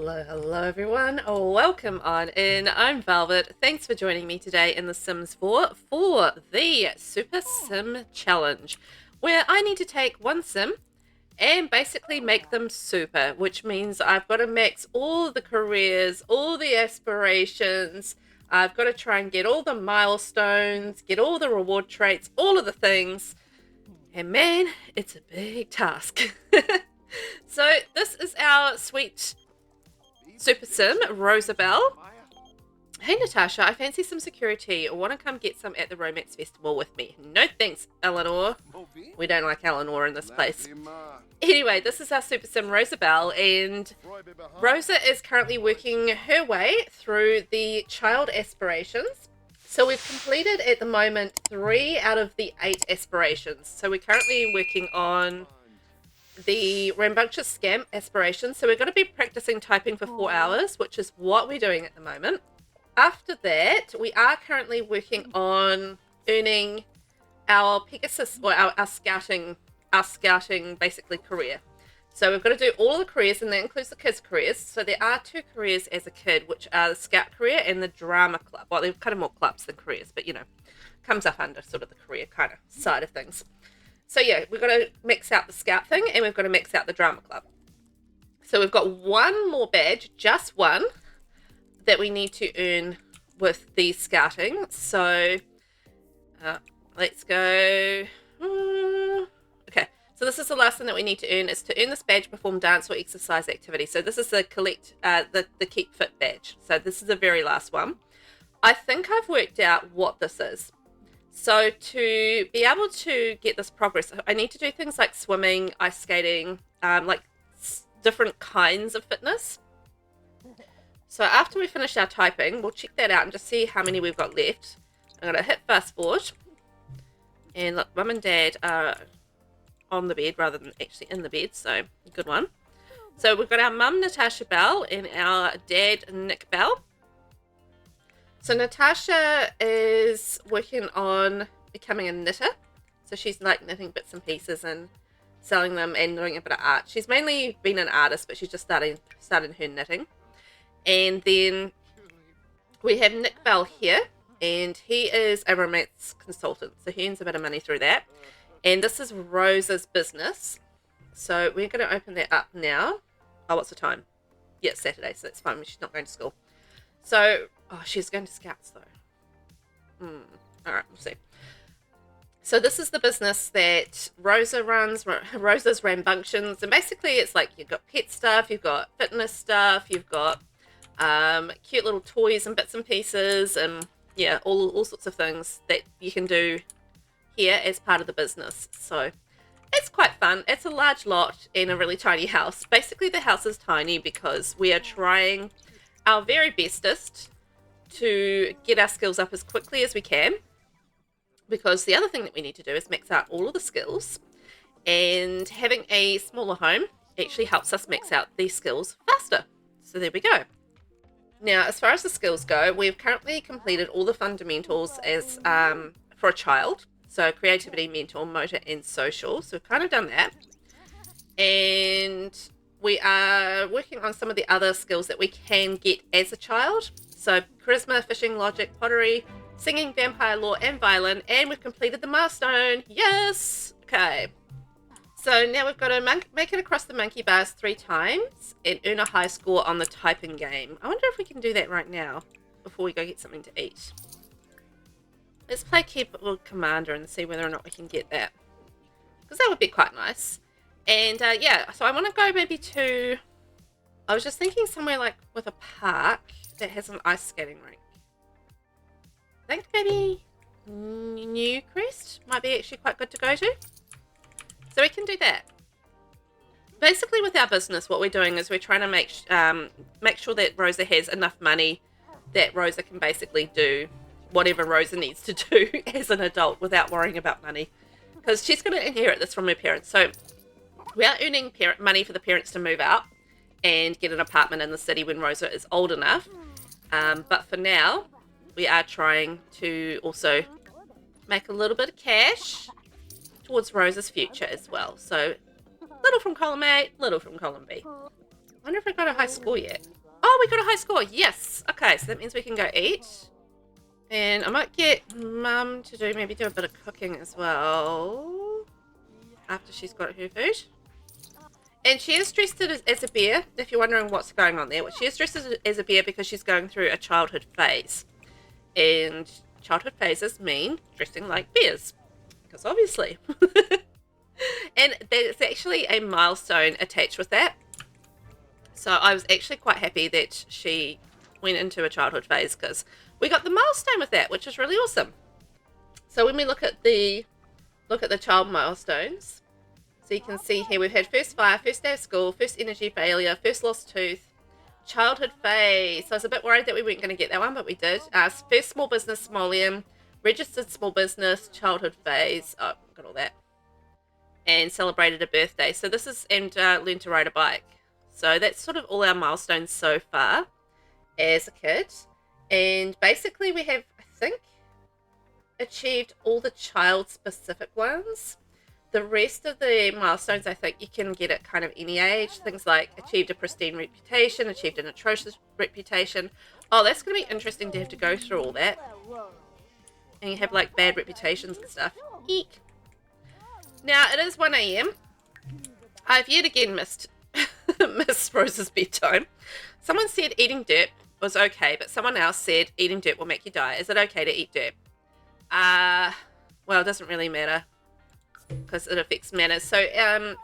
Hello everyone. Welcome on in. I'm Velvet. Thanks for joining me today in The Sims 4 for the Super Sim Challenge, where I need to take one sim and basically make them super, which means I've got to max all the careers, all the aspirations. I've got to try and get all the milestones, get all the reward traits, all of the things. And man, it's a big task. So this is our sweet Super Sim, Rosa. Hey Natasha, I fancy some security. I want to come get some at the Romance Festival with me. No thanks, Eleanor. We don't like Eleanor in this place. Anyway, this is our Super Sim, Rosa, and Rosa is currently working her way through the child aspirations. So we've completed at the moment 3 out of the 8 aspirations. So we're currently working on the rambunctious scam aspiration. So we're going to be practicing typing for 4 hours, which is what we're doing at the moment. After that, we are currently working on earning our Pegasus, or our scouting basically career. So we've got to do all the careers, and that includes the kids' careers. So there are 2 careers as a kid, which are the scout career and the drama club. Well, they're kind of more clubs than careers, but you know, comes up under sort of the career kind of side of things. So yeah, we've got to mix out the scout thing, and we've got to mix out the drama club. So we've got one more badge, just one, that we need to earn with the scouting. So let's go. Okay, so this is the last thing that we need to earn, is to earn this badge, perform dance or exercise activity. So this is the the keep fit badge. So this is the very last one. I think I've worked out what this is. So to be able to get this progress, I need to do things like swimming, ice skating, like different kinds of fitness. So after we finish our typing, we'll check that out and just see how many we've got left. I'm going to hit fast forward. And look, Mum and Dad are on the bed rather than actually in the bed, so good one. So we've got our Mum, Natasha Bell, and our Dad, Nick Bell. So Natasha is working on becoming a knitter. So she's like knitting bits and pieces and selling them and doing a bit of art. She's mainly been an artist, but she's just started her knitting. And then we have Nick Bell here, and he is a romance consultant. So he earns a bit of money through that. And this is Rosa's business. So we're going to open that up now. Oh, what's the time? Yeah, it's Saturday, so that's fine. She's not going to school. So, oh, she's going to Scouts though. All right, we'll see. So this is the business that Rosa runs, Rosa's Rambunctions. And basically it's like you've got pet stuff, you've got fitness stuff, you've got cute little toys and bits and pieces, and yeah, all sorts of things that you can do here as part of the business. So it's quite fun. It's a large lot in a really tiny house. Basically the house is tiny because we are trying our very bestest to get our skills up as quickly as we can, because the other thing that we need to do is max out all of the skills, and having a smaller home actually helps us max out these skills faster. So there we go. Now, as far as the skills go, we've currently completed all the fundamentals as for a child. So creativity, mental, motor, and social. So we've kind of done that. And we are working on some of the other skills that we can get as a child. So charisma, fishing, logic, pottery, singing, vampire lore, and violin. And we've completed the milestone. Yes! Okay. So now we've got to make it across the monkey bars 3 times and earn a high score on the typing game. I wonder if we can do that right now before we go get something to eat. Let's play keyboard commander and see whether or not we can get that, because that would be quite nice. And yeah, so I want to go maybe to, I was just thinking somewhere like with a park that has an ice skating rink. I think maybe Newcrest might be actually quite good to go to. So we can do that. Basically with our business, what we're doing is we're trying to make sure that Rosa has enough money that Rosa can basically do whatever Rosa needs to do as an adult without worrying about money, because she's going to inherit this from her parents. So we are earning money for the parents to move out and get an apartment in the city when Rosa is old enough. But for now, we are trying to also make a little bit of cash towards Rosa's future as well. So little from column A, little from column B. I wonder if we got a high score yet. Oh, we got a high score. Yes. Okay, so that means we can go eat. And I might get Mum to maybe do a bit of cooking as well after she's got her food. And she is dressed as a bear, if you're wondering what's going on there. She is dressed as a bear because she's going through a childhood phase. And childhood phases mean dressing like bears. Because obviously. And there's actually a milestone attached with that. So I was actually quite happy that she went into a childhood phase because we got the milestone with that, which is really awesome. So when we look at the child milestones, so you can see here we've had first fire, first day of school, first energy failure, first lost tooth, childhood phase. So I was a bit worried that we weren't going to get that one, but we did. First small business, simoleum, registered small business, childhood phase. Oh, got all that. And celebrated a birthday. So this is, and learned to ride a bike. So that's sort of all our milestones so far as a kid. And basically we have, I think, achieved all the child-specific ones. The rest of the milestones, I think you can get at kind of any age. Things like achieved a pristine reputation, achieved an atrocious reputation. Oh, that's going to be interesting to have to go through all that. And you have like bad reputations and stuff. Eek. Now, it is 1 a.m. I've yet again missed Rosa's bedtime. Someone said eating dirt was okay, but someone else said eating dirt will make you die. Is it okay to eat dirt? Well, it doesn't really matter because it affects manners. So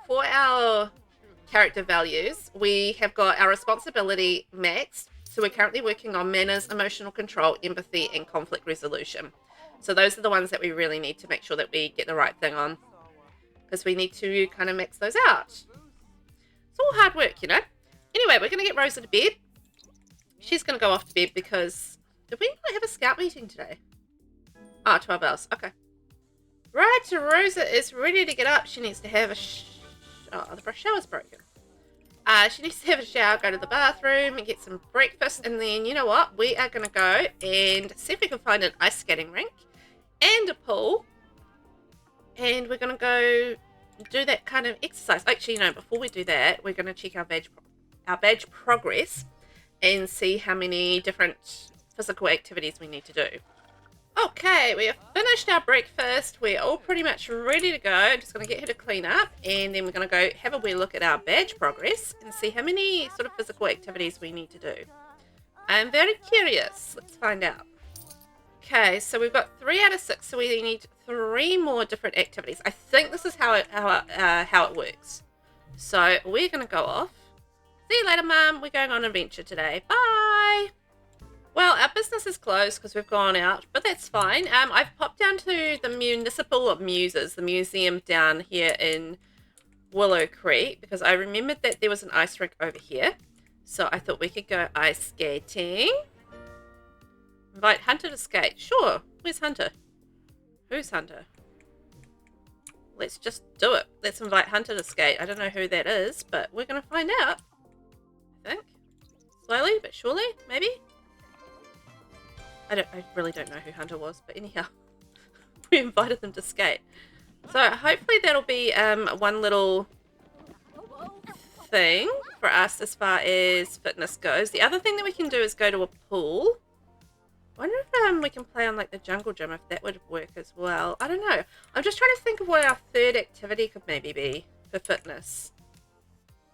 for our character values, we have got our responsibility maxed. So we're currently working on manners, emotional control, empathy, and conflict resolution. So those are the ones that we really need to make sure that we get the right thing on, because we need to kind of mix those out. It's all hard work, you know. Anyway, we're going to get Rosa to bed. She's going to go off to bed because... Did we not have a scout meeting today? 12 hours. Okay. Right, so Rosa is ready to get up. She needs to have a... the brush shower's broken. She needs to have a shower, go to the bathroom, and get some breakfast. And then, you know what? We are going to go and see if we can find an ice skating rink and a pool. And we're going to go do that kind of exercise. Actually, you know, before we do that, we're going to check our badge progress and see how many different physical activities we need to do. Okay, we have finished our breakfast. We're all pretty much ready to go. I'm just going to get her to clean up, and then we're going to go have a wee look at our badge progress and see how many sort of physical activities we need to do. I'm very curious. Let's find out. Okay, so we've got 3 out of 6, so we need 3 more different activities. I think this is how it works. So we're going to go off. See you later, Mum. We're going on an adventure today. Bye. Well, our business is closed because we've gone out, but that's fine. I've popped down to the Municipal Muses, the museum down here in Willow Creek, because I remembered that there was an ice rink over here. So I thought we could go ice skating. Invite Hunter to skate. Sure. Where's Hunter? Who's Hunter? Let's just do it. Let's invite Hunter to skate. I don't know who that is, but we're going to find out. I think. Slowly but surely, maybe? I really don't know who Hunter was, but anyhow. We invited them to skate. So hopefully that'll be one little thing for us as far as fitness goes. The other thing that we can do is go to a pool. I wonder if we can play on like the jungle gym, if that would work as well. I don't know. I'm just trying to think of what our third activity could maybe be for fitness.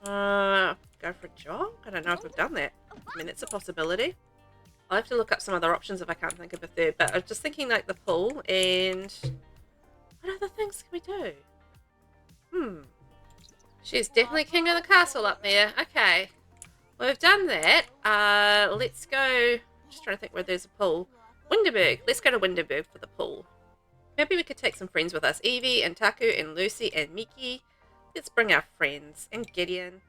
Go for a jog? I don't know if we've done that. I mean, it's a possibility. I'll have to look up some other options if I can't think of a third. But I was just thinking like the pool and... What other things can we do? She's definitely king of the castle up there. Okay. Well, we've done that. Let's go... Just trying to think where there's a pool. Winterberg. Let's go to Winterberg for the pool. Maybe we could take some friends with us. Evie and Taku and Lucy and Miki. Let's bring our friends. And Gideon.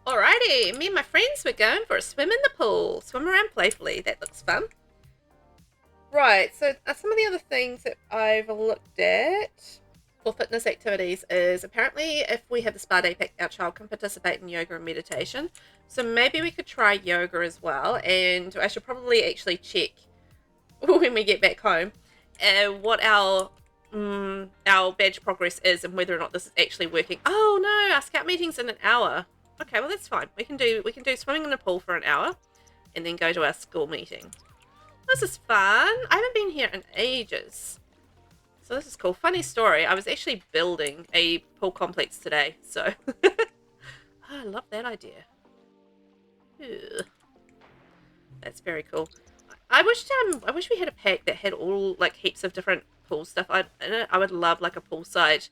Alrighty. Me and my friends, we're going for a swim in the pool. Swim around playfully. That looks fun. Right. So some of the other things that I've looked at for fitness activities is apparently if we have the spa day pack, our child can participate in yoga and meditation. So maybe we could try yoga as well. And I should probably actually check when we get back home what our badge progress is and whether or not this is actually working. Oh no, our scout meeting's in an hour. Okay, well that's fine. We can do swimming in the pool for an hour, and then go to our school meeting. This is fun. I haven't been here in ages, so this is cool. Funny story. I was actually building a pool complex today, so oh, I love that idea. Ew. That's very cool. I wish we had a pack that had all like heaps of different pool stuff. I would love like a poolside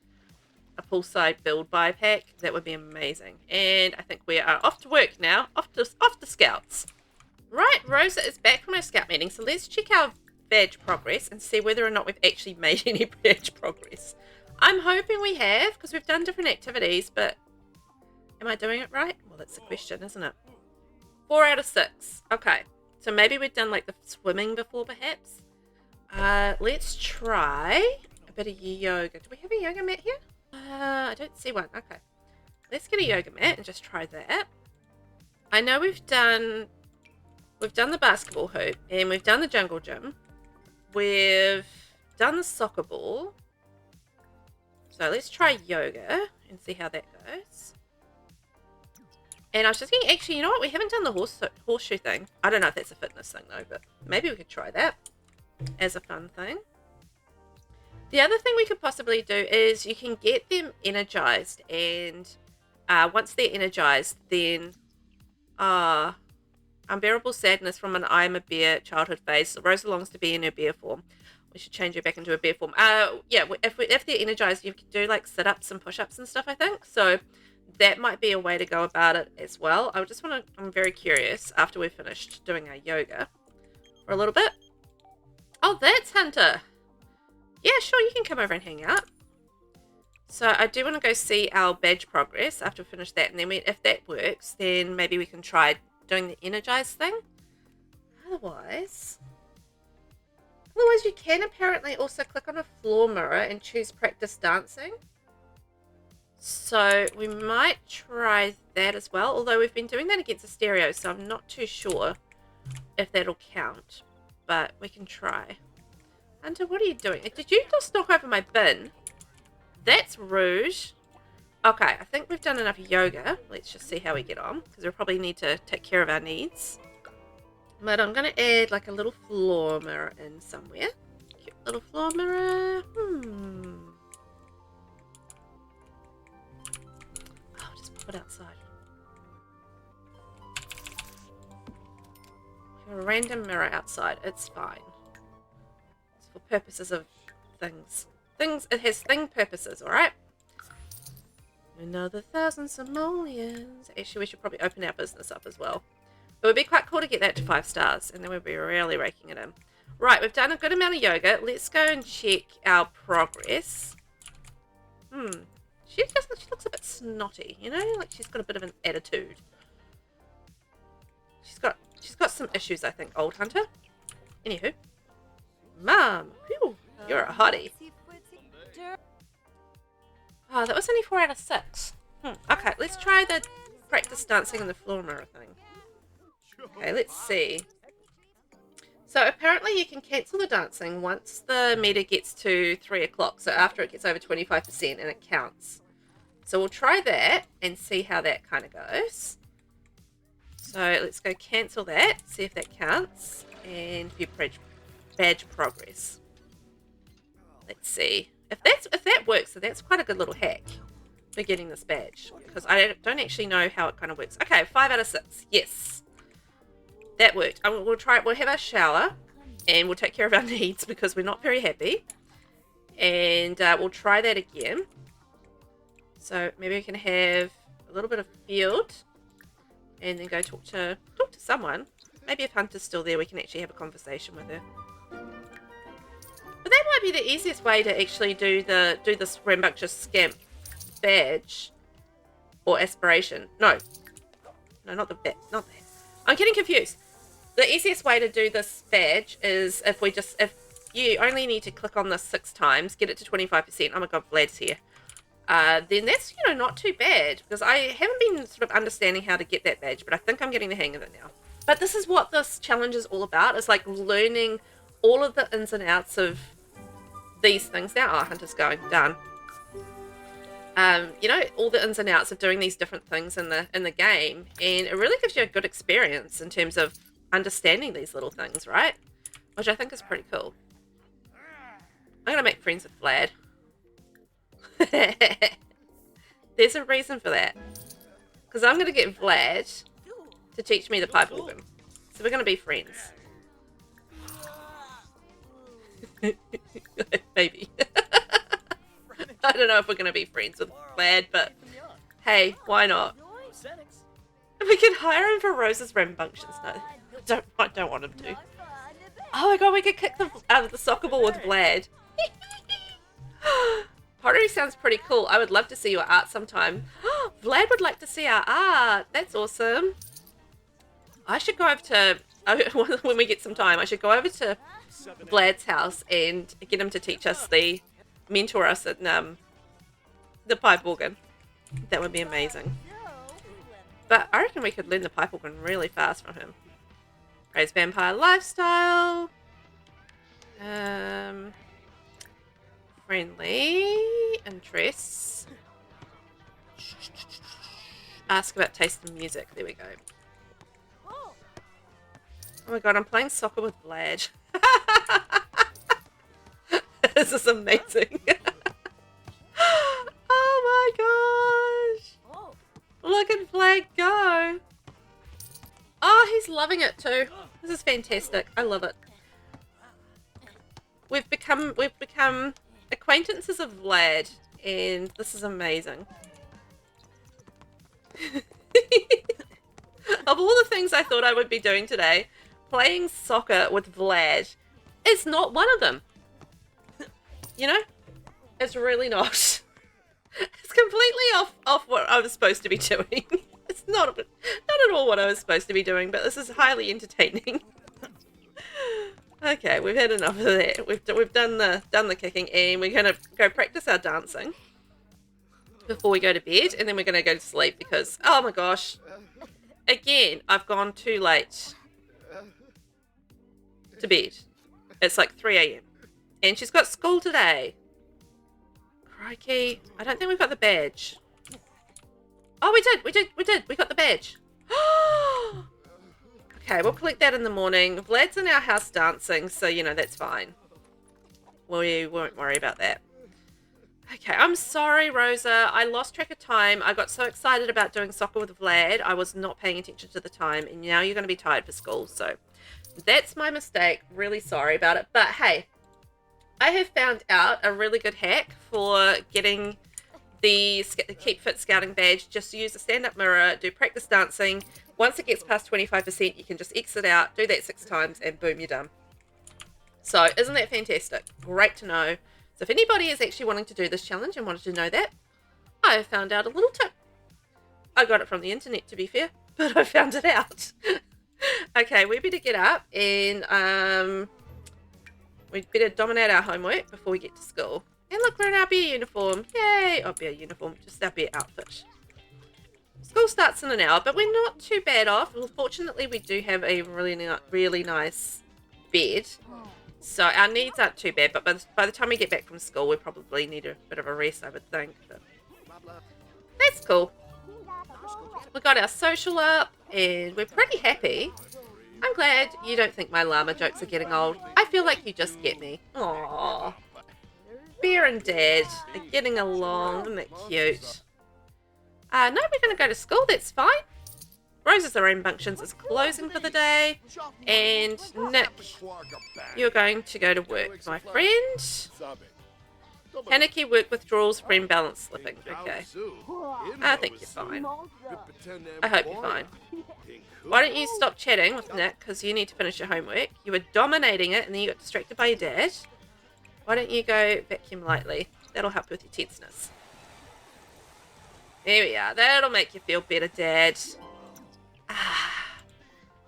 build buy pack. That would be amazing. And I think we are off to work now. Off to scouts. Right, Rosa is back from our scout meeting, so let's check our badge progress and see whether or not we've actually made any badge progress. I'm hoping we have, because we've done different activities, but am I doing it right? Well, that's the question, isn't it? 4 out of 6. Okay. So maybe we've done like the swimming before, perhaps. Let's try a bit of yoga. Do we have a yoga mat here? I don't see one. Okay. Let's get a yoga mat and just try that. I know we've done the basketball hoop and we've done the jungle gym. We've done the soccer ball. So let's try yoga and see how that goes. And I was just thinking, actually, you know what? We haven't done the horseshoe thing. I don't know if that's a fitness thing, though, but maybe we could try that as a fun thing. The other thing we could possibly do is you can get them energized. And once they're energized, then unbearable sadness from an I am a bear childhood phase. So Rosa longs to be in her bear form. We should change her back into a bear form. Yeah, if they're energized, you could do like sit-ups and push-ups and stuff, I think. So that might be a way to go about it as well. I'm very curious after we've finished doing our yoga for a little bit. Oh, that's Hunter. Yeah, sure, you can come over and hang out. So I do want to go see our badge progress after we finish that. And then if that works, then maybe we can try doing the energize thing. Otherwise, you can apparently also click on a floor mirror and choose practice dancing. So we might try that as well, although we've been doing that against a stereo, so I'm not too sure if that'll count, but we can try. Hunter, what are you doing? Did you just knock over my bin? That's rude. Okay, I think we've done enough yoga. Let's just see how we get on, because we'll probably need to take care of our needs. But I'm going to add like a little floor mirror in somewhere. Cute little floor mirror. Put outside. We have a random mirror outside. It's fine. It's for purposes of things. It has thing purposes, alright? Another 1,000 simoleons. Actually, we should probably open our business up as well. It would be quite cool to get that to 5 stars, and then we'd be really raking it in. Right, we've done a good amount of yoga. Let's go and check our progress. She looks a bit snotty, you know, like she's got a bit of an attitude. She's got some issues, I think, old Hunter. Anywho, Mom, whew, you're a hottie. Oh, that was only 4 out of 6. Okay, let's try the practice dancing in the floor mirror thing. Okay, let's see. So apparently you can cancel the dancing once the meter gets to 3 o'clock. So after it gets over 25% and it counts. So we'll try that and see how that kind of goes. So let's go cancel that, see if that counts, and view badge progress. Let's see. If that works, so that's quite a good little hack for getting this badge, because I don't actually know how it kind of works. Okay, 5 out of 6. Yes. That worked. We'll try it. We'll have our shower and we'll take care of our needs because we're not very happy. And we'll try that again. So maybe we can have a little bit of field and then go talk to someone. Maybe if Hunter's still there, we can actually have a conversation with her. But that might be the easiest way to actually do this rambunctious scamp badge or aspiration. No, not that. I'm getting confused. The easiest way to do this badge is if you only need to click on this 6 times, get it to 25%. Oh my god, Vlad's here. Then that's, not too bad, because I haven't been sort of understanding how to get that badge, but I think I'm getting the hang of it now. But this is what this challenge is all about. It's like learning all of the ins and outs of these things now. Oh, Hunter's going. Done. you know, all the ins and outs of doing these different things in the game, and it really gives you a good experience in terms of understanding these little things, right? Which I think is pretty cool. I'm gonna make friends with Vlad. There's a reason for that, because I'm gonna get Vlad to teach me the pipe organ, so we're gonna be friends. Maybe. I don't know if we're going to be friends with Vlad, but hey, why not? We could hire him for Rosa's rambunctions. No, I don't want him to. Oh my god, we could kick the soccer ball with Vlad. Pottery sounds pretty cool. I would love to see your art sometime. Vlad would like to see our art. That's awesome. I should go over to, when we get some time, I should go over to Vlad's house and get him to teach us mentor us in the pipe organ. That would be amazing. But I reckon we could learn the pipe organ really fast from him. Praise vampire lifestyle. Friendly interests. Ask about taste in music. There we go. Oh my god, I'm playing soccer with Vlad. This is amazing. Oh my gosh. Look at Vlad go. Oh, he's loving it too. This is fantastic. I love it. We've become acquaintances of Vlad, and this is amazing. Of all the things I thought I would be doing today, playing soccer with Vlad is not one of them. You know? It's really not. It's completely off what I was supposed to be doing. It's not at all what I was supposed to be doing, but this is highly entertaining. Okay, we've had enough of that. We've done the kicking, and we're gonna go practice our dancing before we go to bed, and then we're gonna go to sleep because, oh my gosh, again, I've gone too late to bed. It's like 3 a.m. and she's got school today. Crikey, I don't think we've got the badge. Oh, we did. We got the badge. Okay, we'll collect that in the morning. Vlad's in our house dancing, so, you know, that's fine. We won't worry about that. Okay, I'm sorry, Rosa. I lost track of time. I got so excited about doing soccer with Vlad. I was not paying attention to the time, and now you're going to be tired for school, so that's my mistake. Really sorry about it. But, hey, I have found out a really good hack for getting the Keep Fit Scouting badge. Just use a stand-up mirror, do practice dancing. Once it gets past 25%, you can just exit out, do that 6 times, and boom, you're done. So, isn't that fantastic? Great to know. So, if anybody is actually wanting to do this challenge and wanted to know that, I have found out a little tip. I got it from the internet, to be fair, but I found it out. Okay, we better get up and we better dominate our homework before we get to school. And look, we're in our bear uniform. Yay! Oh, bear uniform, just our bear outfit. School starts in an hour, but we're not too bad off. Well, fortunately, we do have a really nice bed. So our needs aren't too bad, but by the time we get back from school, we probably need a bit of a rest, I would think. But that's cool. We got our social up, and we're pretty happy. I'm glad you don't think my llama jokes are getting old. I feel like you just get me. Aww. Bear and Dad are getting along. Isn't that cute? No, we're going to go to school. That's fine. Rosa's Rambunctions is closing for the day. And Nick, you're going to go to work, my friend. Panicky work withdrawals, friend balance slipping. Okay. I think you're fine. I hope you're fine. Why don't you stop chatting with Nick, because you need to finish your homework. You were dominating it and then you got distracted by your dad. Why don't you go vacuum lightly? That'll help with your tenseness. There we are. That'll make you feel better, Dad. Ah,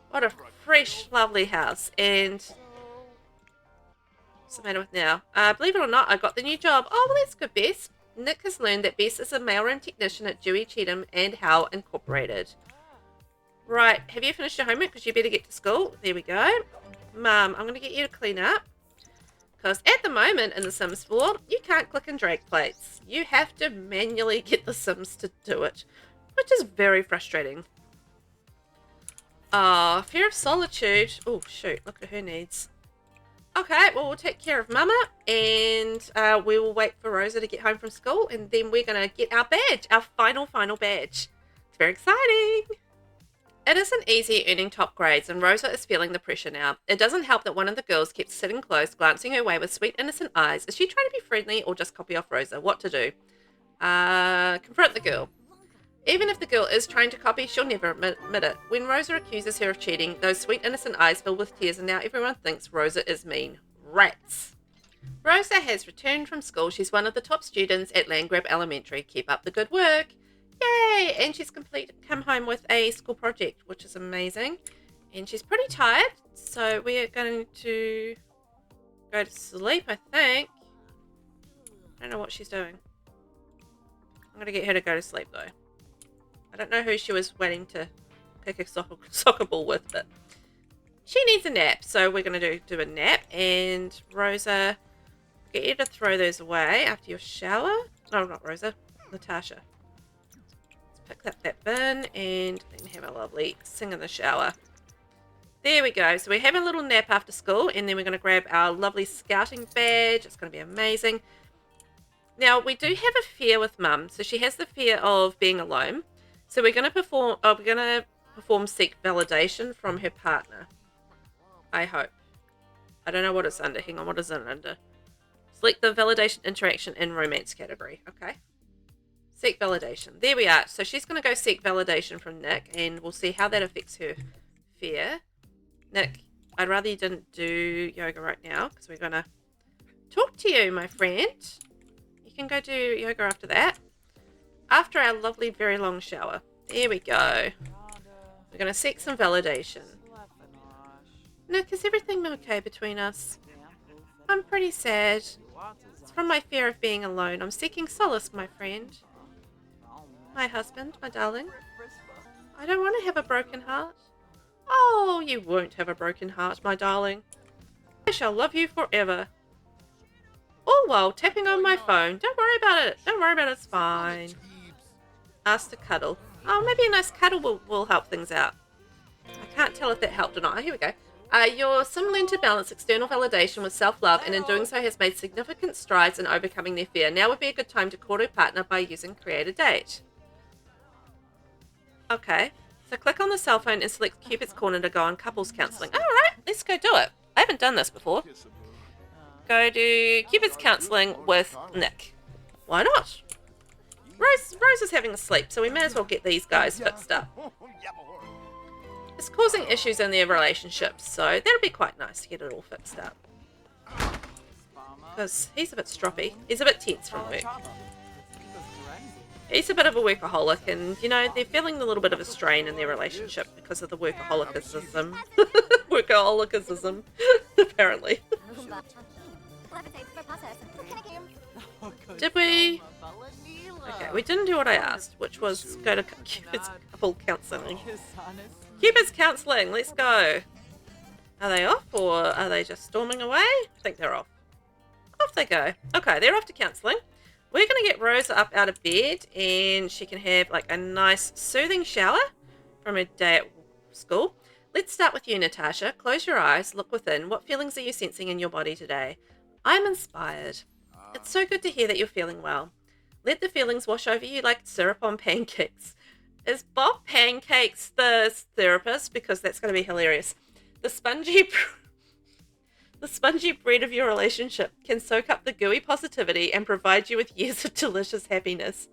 what a fresh, lovely house. And what's the matter with now? Believe it or not, I got the new job. Oh, well, that's good, Bess. Nick has learned that Bess is a mailroom technician at Dewey, Cheatham and Howe Incorporated. Right, have you finished your homework? Because you better get to school. There we go. Mum, I'm going to get you to clean up. Because at the moment in The Sims 4, you can't click and drag plates. You have to manually get the Sims to do it, which is very frustrating. Fear of solitude. Oh, shoot. Look at her needs. Okay, well, we'll take care of Mama, and we will wait for Rosa to get home from school, and then we're going to get our badge, our final badge. It's very exciting. It isn't easy earning top grades, and Rosa is feeling the pressure now. It doesn't help that one of the girls keeps sitting close, glancing her way with sweet, innocent eyes. Is she trying to be friendly or just copy off Rosa? What to do? Confront the girl. Even if the girl is trying to copy, she'll never admit it. When Rosa accuses her of cheating, those sweet, innocent eyes fill with tears, and now everyone thinks Rosa is mean. Rats. Rosa has returned from school. She's one of the top students at Landgrab Elementary. Keep up the good work. Yay! And she's come home with a school project, which is amazing. And she's pretty tired, so we are going to go to sleep, I think. I don't know what she's doing. I'm going to get her to go to sleep, though. I don't know who she was waiting to kick a soccer ball with, but she needs a nap. So we're going to do a nap. And Rosa, get you to throw those away after your shower. No, not Rosa. Natasha. Let's pick up that bin and then have a lovely sing in the shower. There we go. So we have a little nap after school, and then we're going to grab our lovely scouting badge. It's going to be amazing. Now, we do have a fear with Mum. So she has the fear of being alone. So we're going to perform seek validation from her partner. I hope. I don't know what it's under. Hang on, what is it under? Select the validation interaction in romance category. Okay. Seek validation. There we are. So she's going to go seek validation from Nick, and we'll see how that affects her fear. Nick, I'd rather you didn't do yoga right now, because we're going to talk to you, my friend. You can go do yoga after that. After our lovely, very long shower. There we go. We're going to seek some validation. Nick, is everything okay between us? I'm pretty sad. It's from my fear of being alone. I'm seeking solace, my friend. My husband, my darling. I don't want to have a broken heart. Oh, you won't have a broken heart, my darling. I shall love you forever. All while tapping on my phone. Don't worry about it. Don't worry about it. It's fine. Ask to cuddle. Oh, maybe a nice cuddle will help things out. I can't tell if that helped or not. Oh, here we go. Your sim learned to balance external validation with self-love, and in doing so has made significant strides in overcoming their fear. Now would be a good time to court her partner by using Create a Date. Okay. So click on the cell phone and select Cupid's Corner to go on couples counselling. Alright, let's go do it. I haven't done this before. Go to Cupid's Counselling with Nick. Why not? Rose is having a sleep, so we may as well get these guys fixed up. It's causing issues in their relationships, so that'll be quite nice to get it all fixed up. Because he's a bit stroppy. He's a bit tense from work. He's a bit of a workaholic, and, you know, they're feeling a little bit of a strain in their relationship because of the workaholicism. Workaholicism, apparently. Did we? Okay, we didn't do what I asked, which was go to Cupid's couple counselling. Cupid's counselling, let's go. Are they off, or are they just storming away? I think they're off. Off they go. Okay, they're off to counselling. We're going to get Rosa up out of bed, and she can have like a nice soothing shower from her day at school. Let's start with you, Natasha. Close your eyes, look within. What feelings are you sensing in your body today? I'm inspired. It's so good to hear that you're feeling well. Let the feelings wash over you like syrup on pancakes. Is Bob Pancakes the therapist? Because that's going to be hilarious. The spongy bread of your relationship can soak up the gooey positivity and provide you with years of delicious happiness.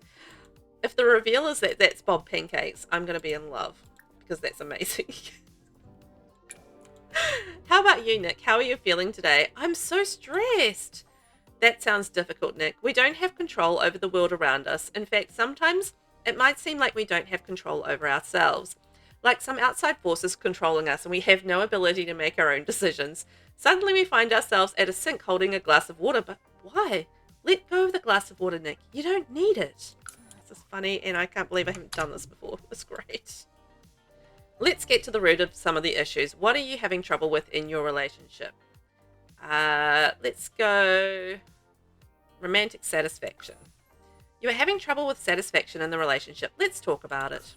If the reveal is that that's Bob Pancakes, I'm going to be in love. Because that's amazing. How about you, Nick? How are you feeling today? I'm so stressed. That sounds difficult, Nick. We don't have control over the world around us. In fact, sometimes it might seem like we don't have control over ourselves. Like some outside forces controlling us, and we have no ability to make our own decisions. Suddenly we find ourselves at a sink holding a glass of water. But why? Let go of the glass of water, Nick. You don't need it. This is funny, and I can't believe I haven't done this before. It's great. Let's get to the root of some of the issues. What are you having trouble with in your relationship? Let's go romantic satisfaction. You are having trouble with satisfaction in the relationship. Let's talk about it.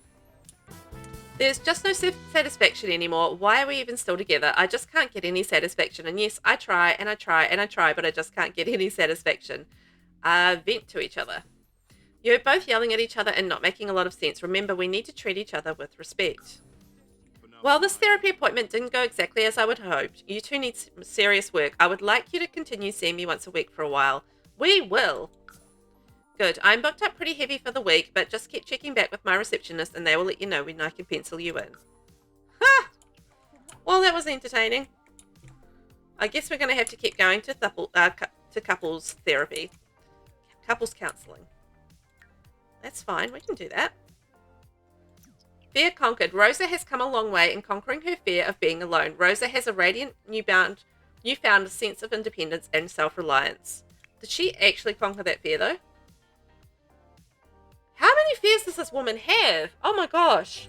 There's just no satisfaction anymore. Why are we even still together? I just can't get any satisfaction. And yes, I try and I try and I try, but I just can't get any satisfaction. Vent to each other. You're both yelling at each other and not making a lot of sense. Remember, we need to treat each other with respect. Well, this therapy appointment didn't go exactly as I would have hoped. You two need serious work. I would like you to continue seeing me once a week for a while. We will. Good. I'm booked up pretty heavy for the week, but just keep checking back with my receptionist and they will let you know when I can pencil you in. Ha! Well, that was entertaining. I guess we're going to have to keep going to couples therapy. Couples counselling. That's fine. We can do that. Fear conquered. Rosa has come a long way in conquering her fear of being alone. Rosa has a radiant, newfound sense of independence and self-reliance. Did she actually conquer that fear, though? How many fears does this woman have? Oh my gosh.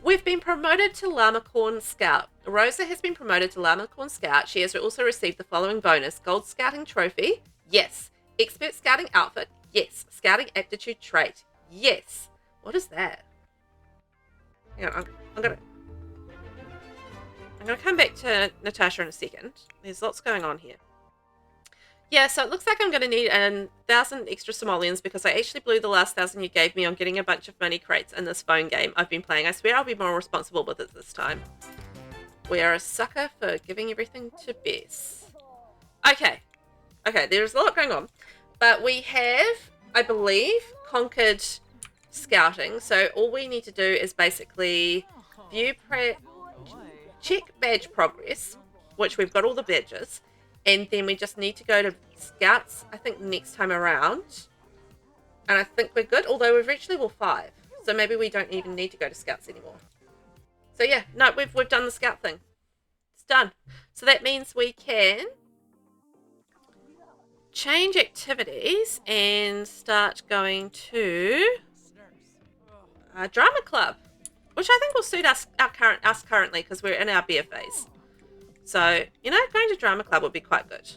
We've been promoted to Llamacorn Scout. Rosa has been promoted to Llamacorn Scout. She has also received the following bonus. Gold Scouting Trophy. Yes. Expert Scouting Outfit. Yes. Scouting Aptitude Trait. Yes. What is that? Hang on, I'm gonna come back to Natasha in a second. There's lots going on here. Yeah, so it looks like I'm going to need 1,000 extra simoleons because I actually blew the last 1,000 you gave me on getting a bunch of money crates in this phone game I've been playing. I swear I'll be more responsible with it this time. We are a sucker for giving everything to Bess. Okay, there's a lot going on. But we have, I believe, conquered scouting. So all we need to do is basically check badge progress, which we've got all the badges. And then we just need to go to Scouts, I think, next time around. And I think we're good, although we've reached level 5. So maybe we don't even need to go to Scouts anymore. So yeah, no, we've done the Scout thing. It's done. So that means we can change activities and start going to Drama Club. Which I think will suit us currently because we're in our beer phase. So, going to Drama Club would be quite good.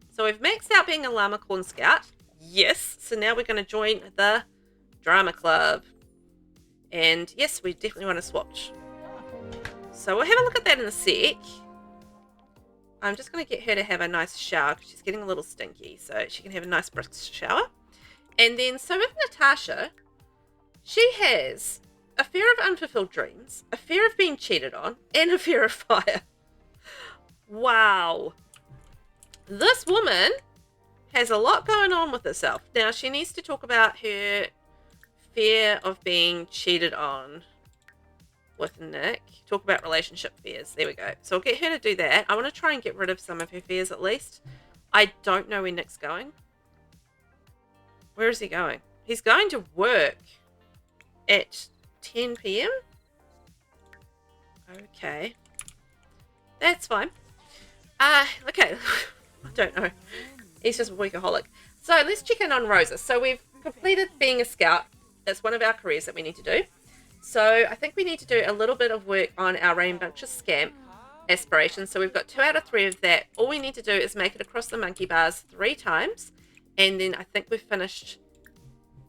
So we've maxed out being a Llamacorn Scout. Yes. So now we're going to join the Drama Club. And yes, we definitely want to swatch. So we'll have a look at that in a sec. I'm just going to get her to have a nice shower because she's getting a little stinky. So she can have a nice brisk shower. And then, so with Natasha, she has a fear of unfulfilled dreams, a fear of being cheated on, and a fear of fire. Wow. This woman has a lot going on with herself. Now, she needs to talk about her fear of being cheated on with Nick. Talk about relationship fears. There we go. So I'll get her to do that. I want to try and get rid of some of her fears at least. I don't know where Nick's going. Where is he going? He's going to work at 10 p.m. Okay. That's fine. Okay. I don't know. He's just a workaholic. So let's check in on Rosa. So we've completed being a scout. That's one of our careers that we need to do. So I think we need to do a little bit of work on our rambunctious scamp aspirations. So we've got 2 out of 3 of that. All we need to do is make it across the monkey bars 3 times. And then I think we've finished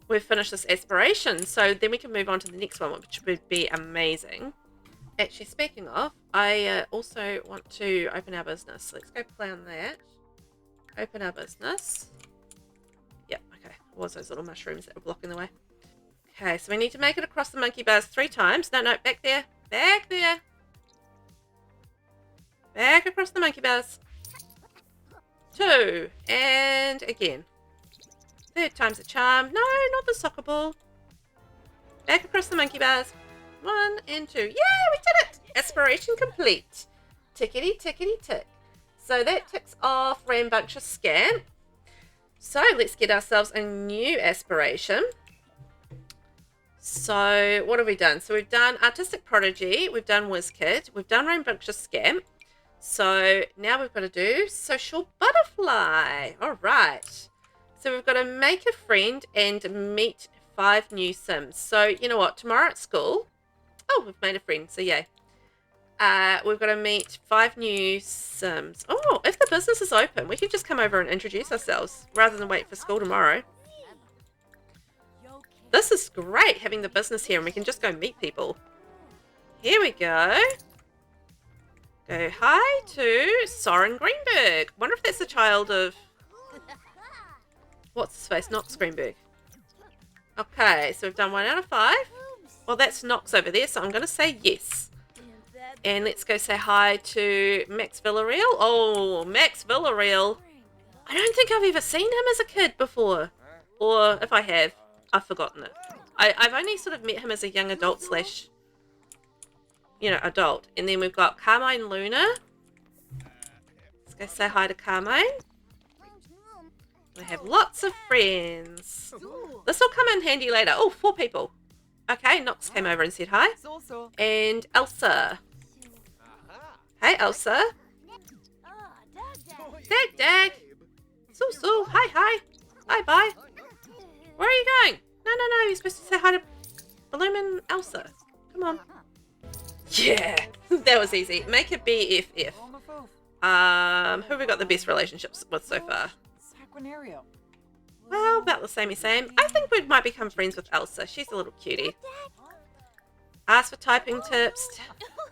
this aspiration, so then we can move on to the next one, which would be amazing. Actually, speaking of, I also want to open our business. Let's go play on that. Open our business. Yep, okay. What was those little mushrooms that were blocking the way? Okay, so we need to make it across the monkey bars 3 times. No, back there. Back there. Back across the monkey bars. 2. And again. 3rd time's a charm. No, not the soccer ball. Back across the monkey bars. 1 and 2. Yay, we did it! Aspiration complete. Tickety, tickety, tick. So that ticks off rambunctious scamp. So let's get ourselves a new aspiration. So what have we done? So we've done artistic prodigy. We've done whiz kid. We've done rambunctious scamp. So now we've got to do social butterfly. All right. So we've got to make a friend and meet 5 new Sims. So you know what? Tomorrow at school. Oh, we've made a friend. So yay. We've got to meet 5 new Sims. Oh, if the business is open, we can just come over and introduce ourselves rather than wait for school tomorrow. This is great, having the business here, and we can just go meet people. Here we go. Go hi to Soren Greenberg. Wonder if that's the child of... What's his face? Knox Greenberg. Okay, so we've done 1 out of 5. Well, that's Knox over there, so I'm going to say yes. And let's go say hi to Max Villarreal. Oh, Max Villarreal. I don't think I've ever seen him as a kid before. Or if I have, I've forgotten it. I've only sort of met him as a young adult slash, adult. And then we've got Carmine Luna. Let's go say hi to Carmine. We have lots of friends. This will come in handy later. Oh, 4 people. Okay, Knox came over and said hi. And Elsa. Hey, Elsa. Dag. Su. Hi. Bye. Where are you going? No. You're supposed to say hi to Bloom and Elsa. Come on. Yeah, that was easy. Make a BFF. Who have we got the best relationships with so far? Well, about the same. I think we might become friends with Elsa. She's a little cutie. Ask for typing tips.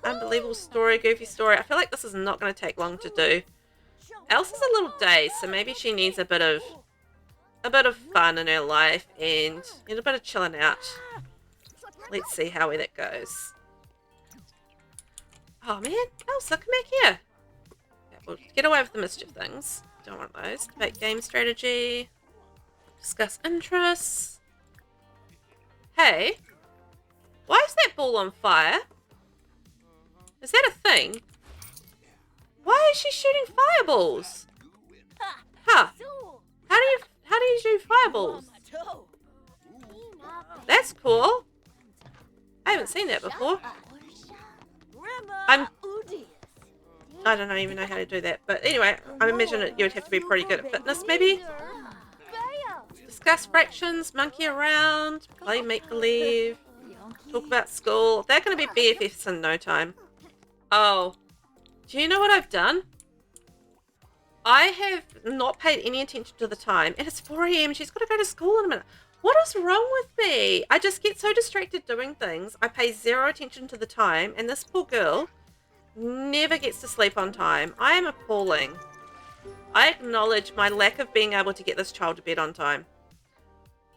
Unbelievable story, goofy story. I feel like this is not going to take long to do. Elsa's a little dazed, so maybe she needs a bit of fun in her life and a bit of chilling out. Let's see how that goes. Oh man, Elsa, come back here. Okay, we'll get away with the mischief things. Don't want those. Debate game strategy. Discuss interests. Hey, why is that ball on fire? Is that a thing? Why is she shooting fireballs? Huh. How do you shoot fireballs? That's cool. I haven't seen that before. I don't even know how to do that. But anyway, I imagine you would have to be pretty good at fitness, maybe? Discuss fractions, monkey around, play make-believe, talk about school. They're going to be BFFs in no time. Oh, do you know what I've done? I have not paid any attention to the time. And it's 4 a.m. She's got to go to school in a minute. What is wrong with me? I just get so distracted doing things. I pay 0 attention to the time. And this poor girl never gets to sleep on time. I am appalling. I acknowledge my lack of being able to get this child to bed on time.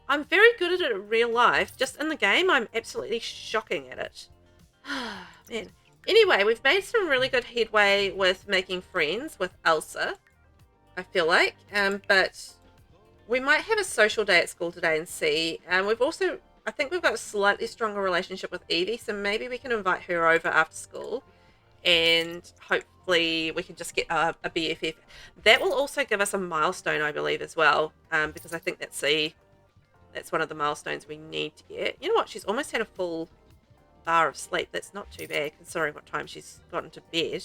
I'm very good at it in real life. Just in the game, I'm absolutely shocking at it. Man. Anyway, we've made some really good headway with making friends with Elsa, I feel like. But we might have a social day at school today and see. We've also, I think we've got a slightly stronger relationship with Evie, so maybe we can invite her over after school. And hopefully we can just get a BFF. That will also give us a milestone, I believe, as well. Because I think that's one of the milestones we need to get. You know what? She's almost had a full bar of sleep. That's not too bad considering what time she's gotten to bed.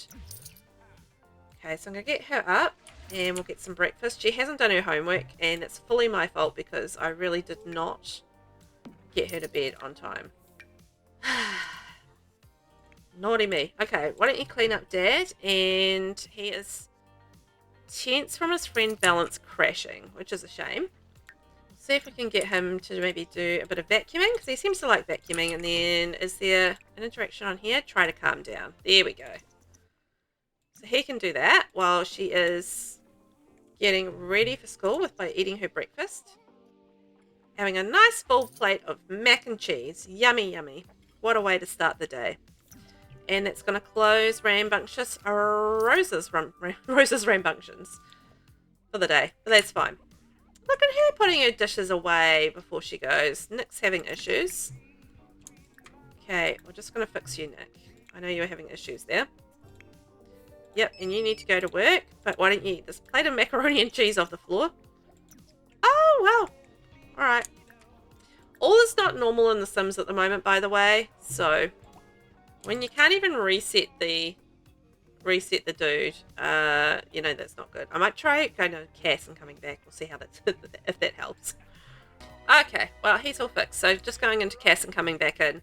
Okay, so I'm going to get her up and we'll get some breakfast. She hasn't done her homework and it's fully my fault because I really did not get her to bed on time. Naughty me. Okay, why don't you clean up Dad? And he is tense from his friend Balance crashing, which is a shame. See if we can get him to maybe do a bit of vacuuming, because he seems to like vacuuming. And then, is there an interaction on here? Try to calm down. There we go. So he can do that while she is getting ready for school by eating her breakfast. Having a nice full plate of mac and cheese. Yummy, yummy. What a way to start the day. And that's going to close Rambunctious Rosa's Rambunctions for the day. But that's fine. Look at her putting her dishes away before she goes. Nick's having issues. Okay, we're just going to fix you, Nick. I know you're having issues there. Yep, and you need to go to work. But why don't you eat this plate of macaroni and cheese off the floor? Oh, well. Alright. All is not normal in The Sims at the moment, by the way. So, when you can't even reset the dude, that's not good. I might try going to Cass and coming back. We'll see how if that helps. Okay, well, he's all fixed. So just going into Cass and coming back in.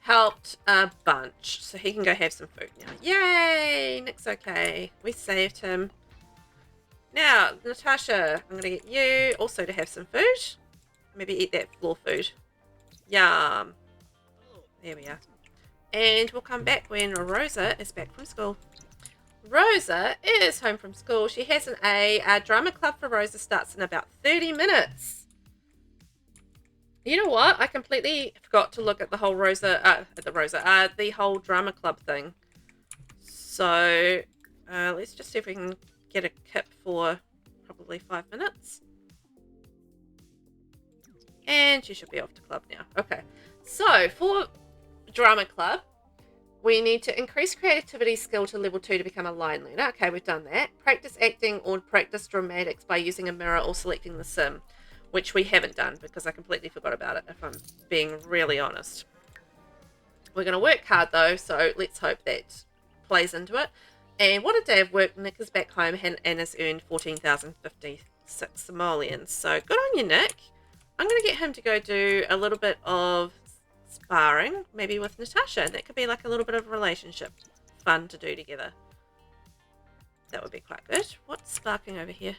helped a bunch. So he can go have some food now. Yay! Nick's okay. We saved him. Now, Natasha, I'm going to get you also to have some food. Maybe eat that floor food. Yum. There we are. And we'll come back when Rosa is back from school. Rosa is home from school. She has an A. Our drama club for Rosa starts in about 30 minutes. You know what? I completely forgot to look at the whole the whole drama club thing. So let's just see if we can get a kip for probably 5 minutes. And she should be off to club now. Okay. So for drama club, we need to increase creativity skill to level 2 to become a line learner. Okay, we've done that. Practice acting or practice dramatics by using a mirror or selecting the sim, which we haven't done because I completely forgot about it, if I'm being really honest. We're going to work hard though, so let's hope that plays into it. And what a day of work. Nick is back home and has earned 14,056 simoleons. So good on you, Nick. I'm going to get him to go do a little bit of sparring, maybe with Natasha. That could be like a little bit of relationship fun to do together. That would be quite good. What's sparking over here?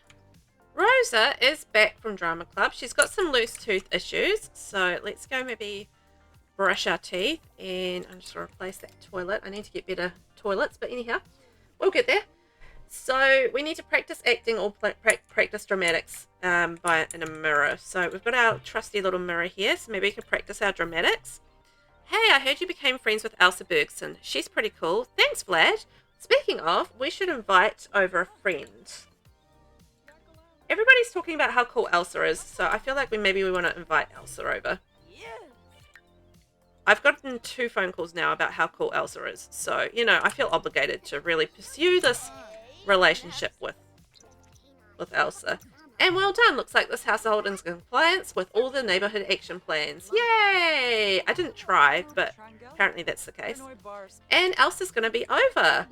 Rosa is back from drama club. She's got some loose tooth issues, so let's go maybe brush our teeth. And I'm just going to replace that toilet. I need to get better toilets, but anyhow, we'll get there. So we need to practice acting or practice dramatics in a mirror. So we've got our trusty little mirror here, so maybe we can practice our dramatics. Hey, I heard you became friends with Elsa Bergson. She's pretty cool. Thanks, Vlad. Speaking of, we should invite over a friend. Everybody's talking about how cool Elsa is, so I feel like maybe we want to invite Elsa over. I've gotten 2 phone calls now about how cool Elsa is, so, you know, I feel obligated to really pursue this relationship with Elsa. And well done. Looks like this household is in compliance with all the neighborhood action plans. Yay! I didn't try, but apparently that's the case. And Elsa's going to be over.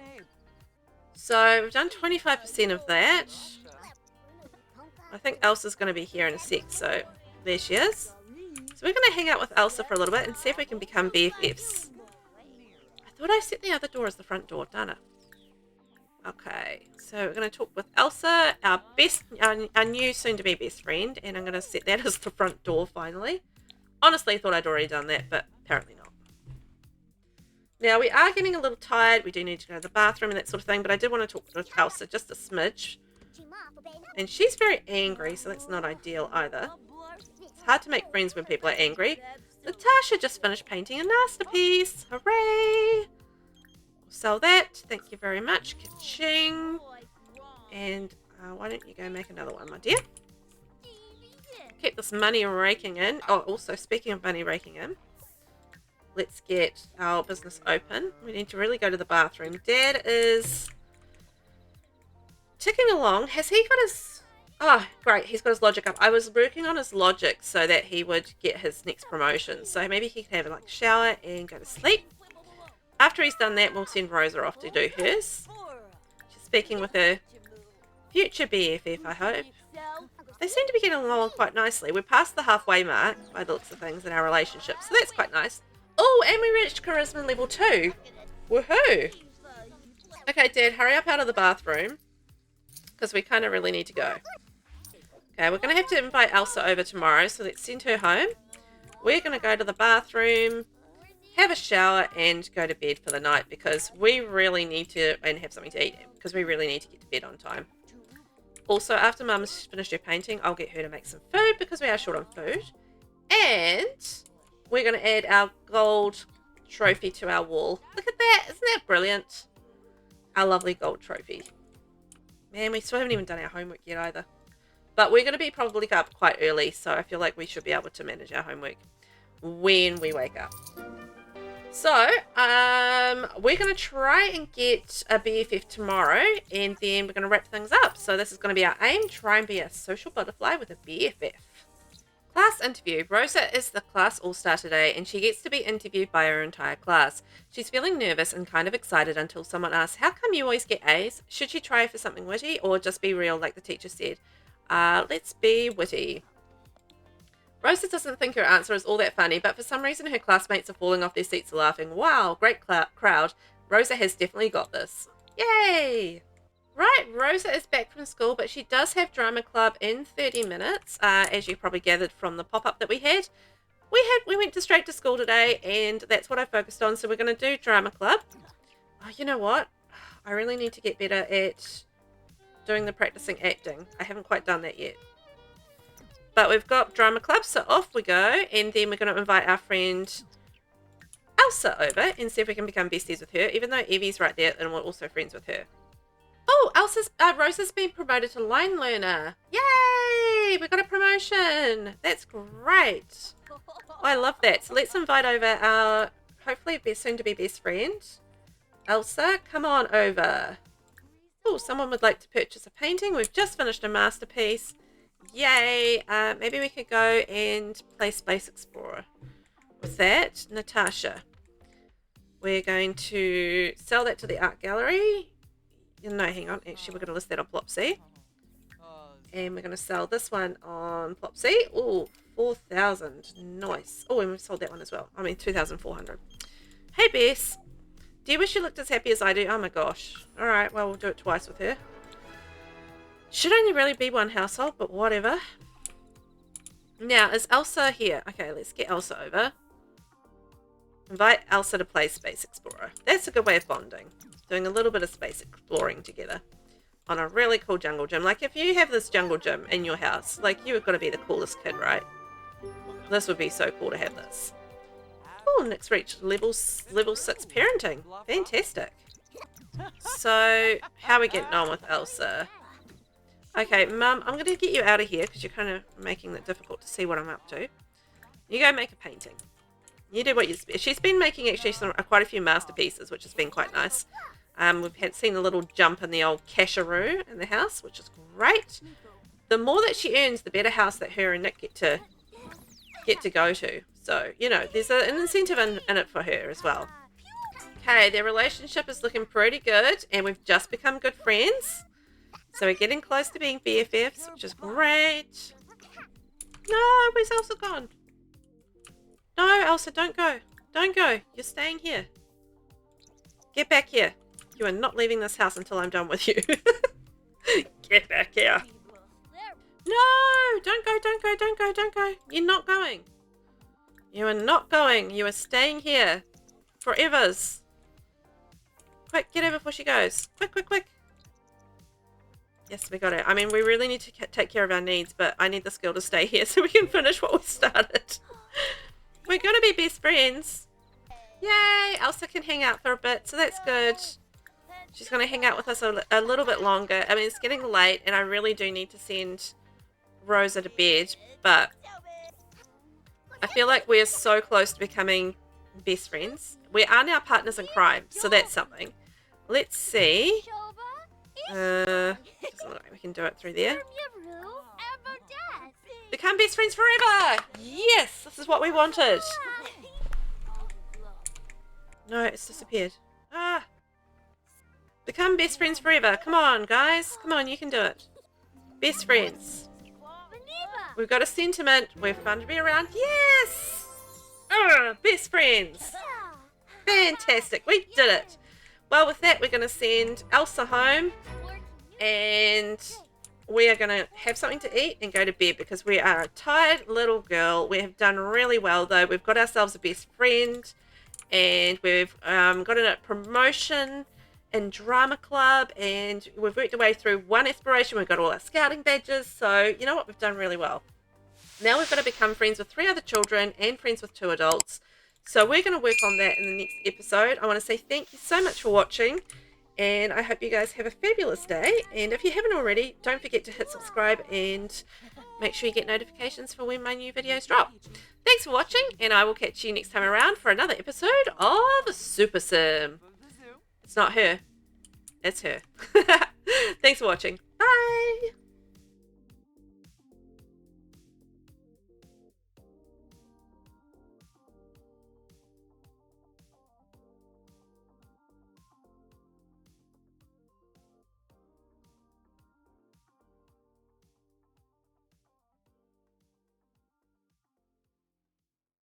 So we've done 25% of that. I think Elsa's going to be here in a sec, so there she is. So we're going to hang out with Elsa for a little bit and see if we can become BFFs. I thought I set the other door as the front door, done it. Okay, so we're going to talk with Elsa, our new soon-to-be best friend, and I'm going to set that as the front door finally. Honestly, I thought I'd already done that, but apparently not. Now, we are getting a little tired. We do need to go to the bathroom and that sort of thing, but I did want to talk with Elsa just a smidge. And she's very angry, so that's not ideal either. It's hard to make friends when people are angry. Natasha just finished painting a masterpiece. Hooray! Sell that. Thank you very much. Ka-ching. And why don't you go make another one, my dear? Keep this money raking in. Oh, also, speaking of money raking in, let's get our business open. We need to really go to the bathroom. Dad is ticking along. Has he got his... Oh, great. He's got his logic up. I was working on his logic so that he would get his next promotion. So maybe he can have like a shower and go to sleep. After he's done that, we'll send Rosa off to do hers. She's speaking with her future BFF, I hope. They seem to be getting along quite nicely. We're past the halfway mark by the looks of things in our relationship, so that's quite nice. Oh, and we reached charisma level 2. Woohoo! Okay, Dad, hurry up out of the bathroom, because we kind of really need to go. Okay, we're going to have to invite Elsa over tomorrow, so let's send her home. We're going to go to the bathroom, have a shower, and go to bed for the night, because we really need to, and have something to eat, because we really need to get to bed on time. Also, after Mum's finished her painting, I'll get her to make some food, because we are short on food. And we're going to add our gold trophy to our wall. Look at that. Isn't that brilliant? Our lovely gold trophy. Man, we still haven't even done our homework yet either. But we're going to be probably up quite early, so I feel like we should be able to manage our homework when we wake up. So, we're going to try and get a BFF tomorrow, and then we're going to wrap things up. So this is going to be our aim, try and be a social butterfly with a BFF. Class interview. Rosa is the class all-star today, and she gets to be interviewed by her entire class. She's feeling nervous and kind of excited until someone asks, how come you always get A's? Should she try for something witty or just be real like the teacher said? Let's be witty. Rosa doesn't think her answer is all that funny, but for some reason her classmates are falling off their seats laughing. Wow, great crowd. Rosa has definitely got this. Yay! Right, Rosa is back from school, but she does have drama club in 30 minutes, as you probably gathered from the pop-up that we had. We went straight to school today, and that's what I focused on, so we're going to do drama club. Oh, you know what? I really need to get better at doing the practicing acting. I haven't quite done that yet. But we've got drama club, so off we go, and then we're going to invite our friend Elsa over and see if we can become besties with her, even though Evie's right there and we're also friends with her. Oh, Rosa's been promoted to line learner. Yay! We got a promotion. That's great. I love that. So let's invite over our hopefully soon to be best friend. Elsa, come on over. Oh, someone would like to purchase a painting. We've just finished a masterpiece. Yay. Maybe we could go and play Space Explorer. With that, Natasha. We're going to sell that to the art gallery. No, hang on. Actually, we're going to list that on Plopsy. And we're going to sell this one on Plopsy. Oh, 4,000. Nice. Oh, and we've sold that one as well. I mean, 2,400. Hey, Bess. Do you wish you looked as happy as I do? Oh, my gosh. All right. Well, we'll do it twice with her. Should only really be one household, but whatever. Now, is Elsa here? Okay, let's get Elsa over. Invite Elsa to play Space Explorer. That's a good way of bonding. Doing a little bit of space exploring together on a really cool jungle gym. Like, if you have this jungle gym in your house, like, you've got to be the coolest kid, right? This would be so cool to have this. Oh, Nick's reached level 6 parenting. Fantastic. So, how are we getting on with Elsa? Okay, Mum, I'm going to get you out of here because you're kind of making it difficult to see what I'm up to. You go make a painting. You do what you... She's been making actually quite a few masterpieces, which has been quite nice. We've seen a little jump in the old casharoo in the house, which is great. The more that she earns, the better house that her and Nick get to go to. So, you know, there's an incentive in it for her as well. Okay, their relationship is looking pretty good, and we've just become good friends. So we're getting close to being BFFs, which is great. No, where's Elsa gone? No, Elsa, don't go. Don't go. You're staying here. Get back here. You are not leaving this house until I'm done with you. Get back here. No, don't go, don't go, don't go, don't go. You're not going. You are not going. You are staying here. Forevers. Quick, get her before she goes. Quick, quick, quick. Yes, we got it. I mean, we really need to take care of our needs, but I need this girl to stay here so we can finish what we started. We're going to be best friends. Yay! Elsa can hang out for a bit, so that's good. She's going to hang out with us a little bit longer. I mean, it's getting late, and I really do need to send Rosa to bed, but I feel like we're so close to becoming best friends. We are now partners in crime, so that's something. Let's see. Doesn't look like we can do it through there. Become best friends forever! Yes! This is what we wanted. No, it's disappeared. Ah! Become best friends forever. Come on, guys. Come on, you can do it. Best friends. We've got a sentiment. We're fun to be around. Yes! Best friends. Fantastic. We did it. Well, with that, we're going to send Elsa home. And we are going to have something to eat and go to bed because we are a tired little girl. We have done really well, though. We've got ourselves a best friend. And we've got a promotion in drama club. And we've worked our way through one aspiration. We've got all our scouting badges. So, you know what? We've done really well. Now we've got to become friends with 3 other children and friends with 2 adults. So we're going to work on that in the next episode. I want to say thank you so much for watching. And I hope you guys have a fabulous day. And if you haven't already, don't forget to hit subscribe and make sure you get notifications for when my new videos drop. Thanks for watching, and I will catch you next time around for another episode of Super Sim. It's not her. It's her. Thanks for watching. Bye.